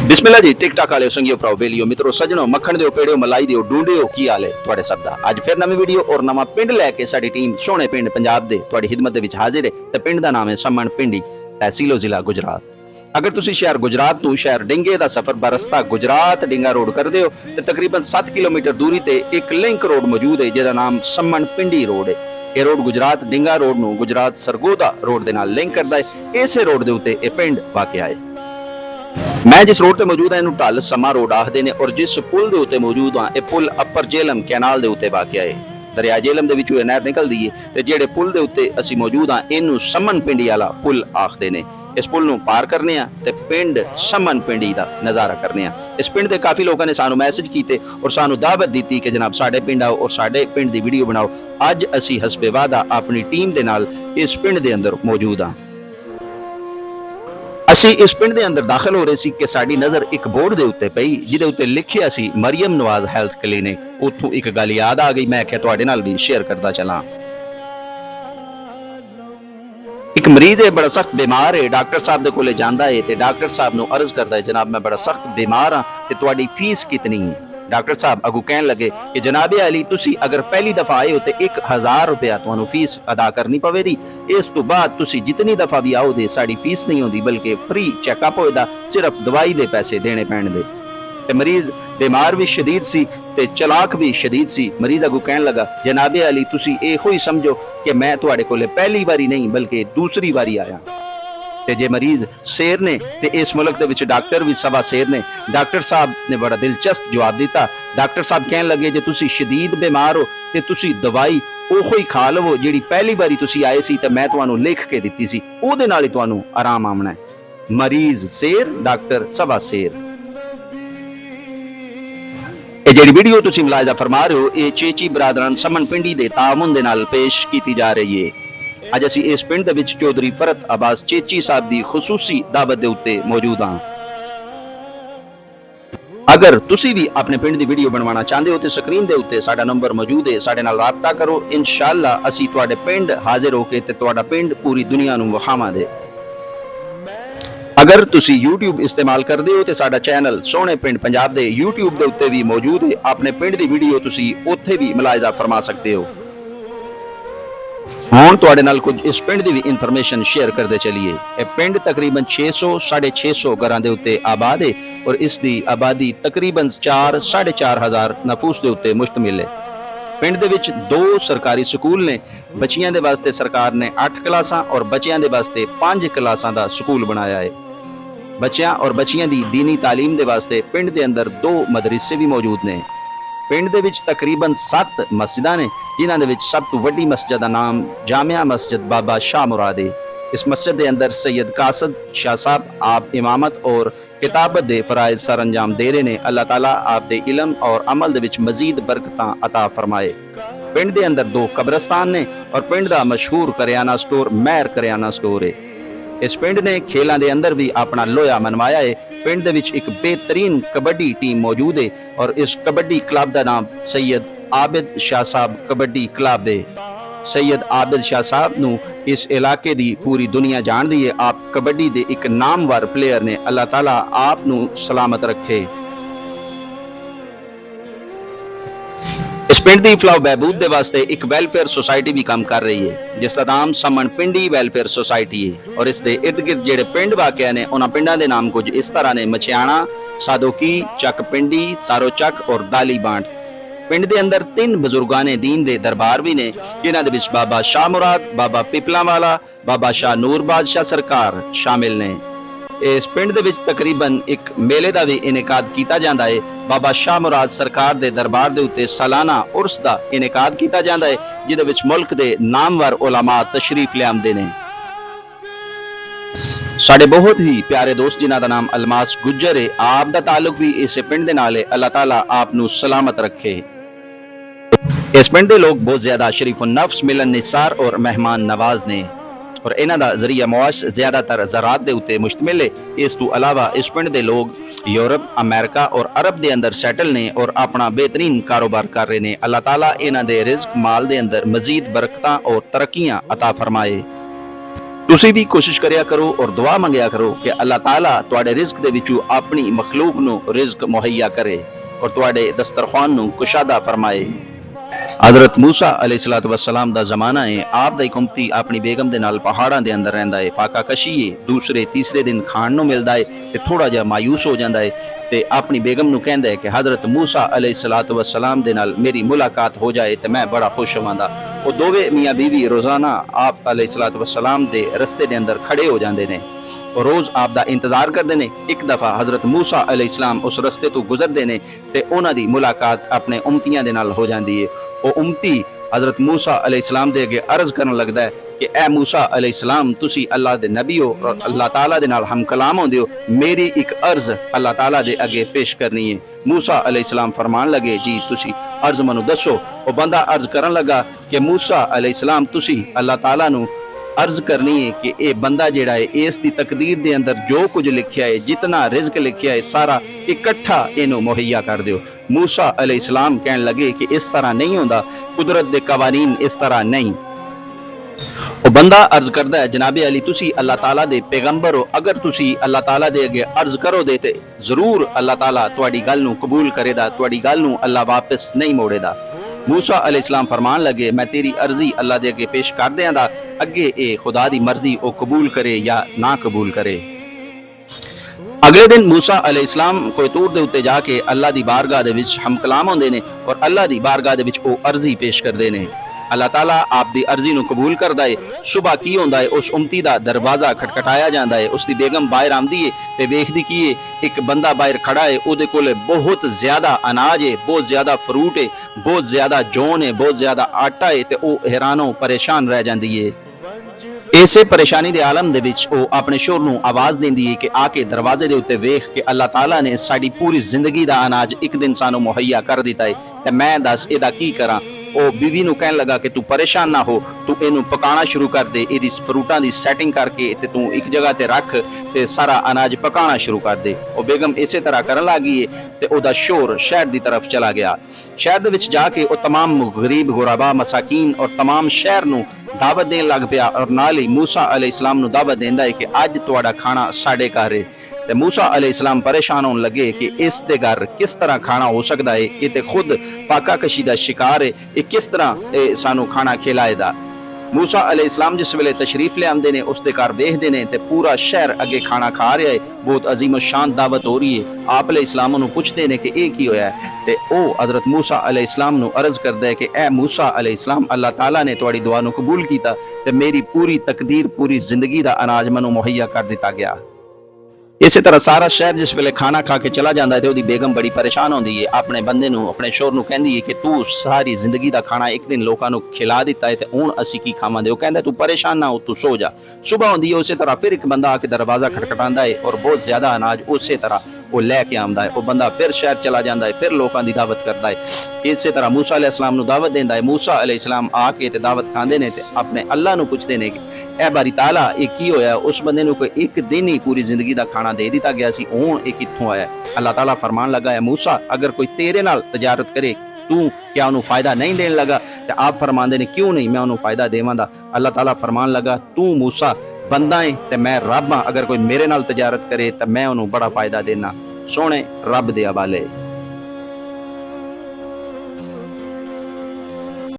बिस्मिल्लाह जी TikTok वाले संगियो भराओ बेलियो मित्रों सजनों मक्खन दिओ पेड़ियो मलाई दिओ ढूंढियो की हाल है तुहाडे सब दा अज फिर नवी वीडियो और नवा पिंड लैके साडी टीम सोहणे पिंड पंजाब दे तुहाडी खिदमत दे विच हाजिर है ते पिंड दा नाम है समण पिंडी तहसीलो जिला गुजरात। अगर तुसी शहर गुजरात तो शहर डिंगे दा सफर बरसता गुजरात डिंगा रोड करदे हो ते तकरीबन 7 किलोमीटर दूरी ते एक लिंक रोड मौजूद है जिहदा नाम समण पिंडी रोड है। ये रोड गुजरात डिंगा रोड नूं गुजरात सरगोदा रोड दे नाल लिंक करदा है। इसे रोड दे उत्ते ये पिंड वाकिया है। मैं जिस रोड ते मौजूद है इनू ढल समा रोड आखदे ने और जिस पुल दे उत्ते मौजूद हां ये पुल अपर जेलम कैनाल दे उत्ते वाकिया है। दरिया जेलम दे विचों नहर निकलदी है ते जेहड़े पुल दे उत्ते असीं मौजूद हां इनू समन पिंडी वाला पुल आखदे ने। इस पुल नूं पार करने आ ते पिंड समन पिंडी दा नज़ारा करने आ। इस पिंड दे काफ़ी लोगों ने सानू मैसेज कीते और सानू दावत दी कि जनाब साडे पिंड आओ और साडे पिंड दी वीडियो बनाओ। अज असीं हसबे वादा अपनी टीम दे नाल इस पिंड दे अंदर मौजूद हां। असी इस पिंड दे अंदर दाखिल हो रहे सी कि साडी नज़र एक बोर्ड दे उत्ते पई जिहदे उत्ते लिखिया सी मरियम नवाज हैल्थ क्लिनिक। उत्थों एक गल याद आ गई, मैं आख्या तुहाडे नाल भी शेयर करदा चलां। एक मरीज है बड़ा सख्त बीमार है, डॉक्टर साहब दे कोले जांदा है ते डॉक्टर साहब नूं अर्ज करदा है जनाब मैं बड़ा सख्त बीमार हां ते तुहाडी फीस कितनी है। डॉक्टर साहब अगू कहन लगे कि जनाबे अली तुसी अगर पहली दफा आए हो तो 1000 रुपया तुहानू फीस अदा करनी पवेगी। इस तो बाद तुसी जितनी दफा भी आओ दे साड़ी फीस नहीं होती बल्कि फ्री चेकअप होएगा, सिर्फ दवाई दे पैसे देने पैण दे। ते मरीज बीमार भी शदीद सी ते चलाक भी शदीद सी। मरीज अगू कहन लगा जनाबे अली तुसी इहो ही समझो कि मैं तुहाडे कोले पहली बारी नहीं बल्कि दूसरी बारी आया। ते जे मरीज शेर ने ते इस मुल्क दे विच डॉक्टर भी सवा शेर ने। डॉक्टर साहब ने बड़ा दिलचस्प जवाब दिता। डॉक्टर साहब कहन लगे जे तुसी शदीद बीमार हो ते तुसी दवाई ओहो ही खा लवो जिहड़ी पहली बारी तुसी आए सी ते मैं तुहानू लिख के दित्ती सी, ओहदे नाल ही तुहानू आराम आउणा है। मरीज शेर डॉक्टर सवा शेर। ये जिहड़ी वीडियो तुसी मुलाहिजा फरमा रहे हो ये चेची बरादरान समन पिंडी दे तामुन दे नाल पेश की जा रही है। अज असी इस पिंड दे विच चौधरी फरत अब्बास चेची साहब दी खुसूसी दावत दे उत्ते मौजूद हां। अगर तुसी भी अपने पिंड दी वीडियो बनवाना चाहते हो तो स्क्रीन दे उत्ते साडा नंबर मौजूद है, साडे नाल राबता करो। इंशाअल्लाह असी तुहाडे पिंड हाजिर होके ते तुहाडा पिंड पूरी दुनिया नूं विखावांगे। अगर तुसी YouTube इस्तेमाल करदे हो तो साडा चैनल सोहणे पिंड पंजाब दे YouTube दे उत्ते भी मौजूद है। अपने पिंड दी वीडियो तुसी उत्थे भी मुलाहिजा फरमा सकते हो। हुण तुहाडे नाल कुछ इस पिंड दी भी इंफॉर्मेशन शेयर करते चलिए। यह पिंड तकरीबन 600 650 घरां दे उत्ते आबाद है और इस दी आबादी तकरीबन 4 4.5 हज़ार नफूस दे उत्ते मुश्तमिल है। पिंड दे विच 2 सरकारी स्कूल ने। बच्चियां दे वास्ते सरकार ने 8 क्लासां और बच्चियां दे वास्ते 5 क्लासां दा स्कूल बनाया है। बच्चियां और बच्चियां दी दीनी तालीम दे वास्ते पिंड दे अंदर 2 मदरसे भी मौजूद ने। पिंड दे विच तकरीबन 7 मस्जिदां ने जिन्हां दे विच सब तो वड्डी मस्जिद दा नाम जामिया मस्जिद बाबा शाह मुराद है। इस मस्जिद के अंदर सैयद कासद शाह साहब आप इमामत और किताबत दे फराइज सर अंजाम दे रहे ने। अल्लाह ताला आप दे इलम और अमल दे विच मजीद बरकतां अता फरमाए। पिंड दे अंदर 2 कब्रस्तान ने और पिंड दा मशहूर करियाना स्टोर महर करियाना स्टोर है। इस पिंड ने खेलों के अंदर भी अपना लोया मनवाया है। पिंड दे विच एक बेहतरीन कबड्डी टीम मौजूद है और इस कबड्डी क्लब का नाम सैयद आबिद शाह साहब कबड्डी क्लब है। सैयद आबिद शाह साहब नू इस इलाके दी पूरी दुनिया जानदी है। आप कबड्डी दे एक नामवर प्लेयर ने। अल्लाह ताला आप नू सलामत रखे। इस पिंड की फलाह बहबूद दे वास्ते एक वेलफेयर सोसाइटी भी काम कर रही है जिसका नाम समन पिंडी वेलफेयर सोसाइटी है। और इस दे इर्द गिर्द जेडे पिंड वाकिया ने उन्हां पिंडां दे नाम कुछ इस तरह ने मछियाणा, सादोकी, चक पिंडी, सारो चक और दाली बांट। पिंड दे अंदर 3 बुजुर्गाने दीन दे दरबार भी ने जिन्हां दे विच बाबा शाह मुराद, बाबा पिपला वाला, बाबा शाह नूर बादशाह सरकार शामिल ने। इस पिंड दे विच तकरीबन एक मेले का भी इनेकाद किया जाता है। बाबा शाह मुराद सरकार दे दरबार दे उत्ते सालाना उर्स का इनेकाद किया जाता है जिहदे विच मुल्क दे नामवर उलमा तशरीफ लियामदे ने। साडे बहुत ही प्यारे दोस्त जिन्हां दा नाम अलमास गुज्जर है, आप दा ताल्लुक भी इस पिंड दे नाल है। अल्लाह ताला आप नू सलामत रखे। इस पिंड दे लोग बहुत ज्यादा शरीफुन नफ्स, मिलन निसार और मेहमान नवाज ने और इन्हां दा जरिया मुआश ज्यादातर ज़राअत दे उत्ते मुश्तमिल है। इस तो अलावा इस पिंड दे लोग यूरोप, अमेरिका और अरब दे अंदर सैटल ने और अपना बेहतरीन कारोबार कर रहे हैं। अल्लाह ताला इन्हां दे रिज़्क माल दे अंदर मजीद बरकतां और तरक्कियां अता फरमाए। ਤੁਸੀਂ ਵੀ ਕੋਸ਼ਿਸ਼ ਕਰਿਆ ਕਰੋ ਔਰ ਦੁਆ ਮੰਗਿਆ ਕਰੋ ਕਿ ਅੱਲਾਹ ਤਾਲਾ ਤੁਹਾਡੇ ਰਿਜ਼ਕ ਦੇ ਵਿੱਚੋਂ ਆਪਣੀ ਮਖਲੂਕ ਨੂੰ ਰਿਜ਼ਕ ਮੁਹੱਈਆ ਕਰੇ ਔਰ ਤੁਹਾਡੇ ਦਸਤਰਖਾਨ ਨੂੰ ਕੁਸ਼ਾਦਾ ਫਰਮਾਏ। हजरत मूसा अलैहिस्सलातु वस्सलाम दा जमाना है। आप दा एक उम्मती अपनी बेगम दे नाल पहाड़ां दे अंदर रहिंदा है। फाका कशी है, दूसरे तीसरे दिन खाण नूं मिलदा है ते थोड़ा जिहा मायूस हो जांदा है ते अपनी बेगम नूं कहंदा है कि हजरत मूसा अलैहिस्सलातु वस्सलाम दे नाल मेरी मुलाकात हो जाए ते मैं बड़ा खुश होवांगा। वो दोवें मियाँ बीवी रोज़ाना आप अलैहिस्सलातु वस्सलाम दे रस्ते दे अंदर खड़े हो जांदे ने और रोज़ आप दा इंतज़ार करदे ने। एक दफ़ा हजरत मूसा अलैहिस्सलाम उस रस्ते तो गुजरदे ने ते उन्हां दी मुलाकात अपने उम्मतियां दे नाल हो जांदी है। वो उम्मती हजरत मूसा अलैहिस्सलाम दे अगे अर्ज करन लगदा है कि ए मूसा अलैहिस्सलाम तुसी अल्लाह दे नबी हो और अल्लाह ताला दे नाल हम कलाम होंदे हो, मेरी एक अर्ज अल्लाह ताला दे अगे पेश करनी है। मूसा अलैहिस्सलाम फरमान लगे जी तुसी अर्ज मनु दसो। वो बंदा अर्ज करन लगा कि मूसा अलैहिस्सलाम तुसी अल्लाह ताला नू अर्ज करनी है कि ये बंदा जिहड़ा है इस दी तकदीर दे अंदर जो कुछ लिखिया है, जितना रिज़्क लिखिया है, सारा इकट्ठा इनू मुहैया कर दियो। मूसा अलैहिस्सलाम कहन लगे कि इस तरह नहीं होंदा, कुदरत दे कवानीन इस तरह नहीं। वो बंदा अर्ज करदा है जनाबे अली तुसी अल्लाह ताला दे पैगंबर हो, अगर तुसी अल्लाह ताला दे अगे अर्ज करो दे ते जरूर अल्लाह ताला तुहाडी गल नू कबूल करेदा, तुहाडी गल नू अल्लाह वापस नहीं मोड़ेदा। मूसा अलैहिस्सलाम फरमान लगे मैं तेरी अर्जी अल्लाह दे अगे पेश कर देंदा, अगे ए खुदा दी मर्जी ओ कबूल करे या ना कबूल करे। अगले दिन मूसा अलैहिस्सलाम कोई तूर दे उत्ते जाके अल्लाह दी बारगाह दे विच हम कलाम होंदे ने और अल्लाह दी बारगाह दे विच ओ अर्जी पेश करदे ने। अल्लाह ताला आप दी अर्जी नू कबूल करदा है। सुबह की होंदा है, उस उम्मती दा दरवाजा खटखटाया जांदा है, उसदी बेगम बाहर आंदी है ते वेखदी की है एक बंदा बाहर खड़ा है, ओदे कोले बहुत ज्यादा अनाज है, बहुत ज्यादा फ्रूट है, बहुत ज्यादा जौन है, बहुत ज्यादा आटा है ते ओ हैरानो परेशान रह जांदी है। इसे परेशानी दे आलम दे विच ओ अपने शोर नू आवाज देंदी है कि आके दरवाजे दे उत्ते वेख के अल्लाह ताला ने साडी पूरी जिंदगी दा अनाज एक दिन सानू मुहैया कर दिता है ते मैं दस एदा की करा। ओ बीवी नू कहन लगा कि तू परेशान ना हो, तू इनू पकाना शुरू कर दे, इहदी फ्रूटां दी सेटिंग करके ते तू एक जगह ते रख ते सारा अनाज पकाना शुरू कर दे। ओ बेगम इसे तरह करन लगी है ते ओदा शोर शहर दी तरफ चला गया। शहर दे विच जाके ओ तमाम गरीब गुराबा मसाकीन और तमाम शहर नू दावत देन लग पिया और नाल ही मूसा अलैहिस्सलाम नू दावत देंदा है कि अज तुहाडा खाना साडे घर है। ते मूसा अलैहिस्सलाम परेशान होने लगे कि इस दे घर किस तरह खाना हो सकता है, ये ते खुद पाका कशी दा शिकार है, ये किस तरह सानू खाना खिलाएदा। मूसा अलैहिस्सलाम जिस वेले तशरीफ ले आंदे ने उस दे घर वेखदे ने ते पूरा शहर अगे खाना खा रहा है, बहुत अजीम शान दावत हो रही है। आप अलैहिस्सलाम नू पुछदे ने कि ये की होया है ते ओ हजरत मूसा अलैहिस्सलाम नू अर्ज करदा है कि ए मूसा अलैहिस्सलाम अल्लाह ताला ने तुहाडी दुआ नू कबूल कीता ते मेरी पूरी तकदीर पूरी जिंदगी दा अनाज मैनू मुहैया कर दिता गया। इस तरह सारा शहर जिस वेले खाना खा के चला जाता है तो बेगम बड़ी परेशान होती है, अपने बंदे नू अपने शोर नू कहंदी है कि तू सारी जिंदगी का खाना एक दिन लोगों को खिला दिता है तो हुण असीं की खावांगे। वो कहंदा तू परेशान ना हो, तू सो जा। सुबह होंदी है उस तरह फिर एक बंदा आके दरवाजा खटखटांदा है और बहुत ज्यादा अनाज उस तरह वो लैके आंदा है। वो बंदा फिर शहर चला जाता है, फिर लोगों की दावत करता है। इस तरह मूसा अलैहिस्सलाम नू दावत देंदा है। मूसा अलैहिस्सलाम आके ते दावत खांदे ने ते अपने अल्लाह नू पुछदे ने कि ए बारी ताला ये की होया, उस बंदे नू कोई एक दिन ही पूरी जिंदगी का खाना दे दिता गया सी, हुण ये कित्थों आया। अल्लाह ताला फरमान लगा है मूसा अगर कोई तेरे नाल तजारत करे तू क्या उन्होंने फायदा नहीं देने लगा। तो आप फरमांदे ने क्यों नहीं, मैं उन्होंने फायदा देवांगा। अल्लाह ताला फरमान लगा तू मूसा बंदा है ते मैं रब हाँ, अगर कोई मेरे नाल तजारत करे तो मैं उन्होंने बड़ा फायदा देना। सोने रब दे हवाले।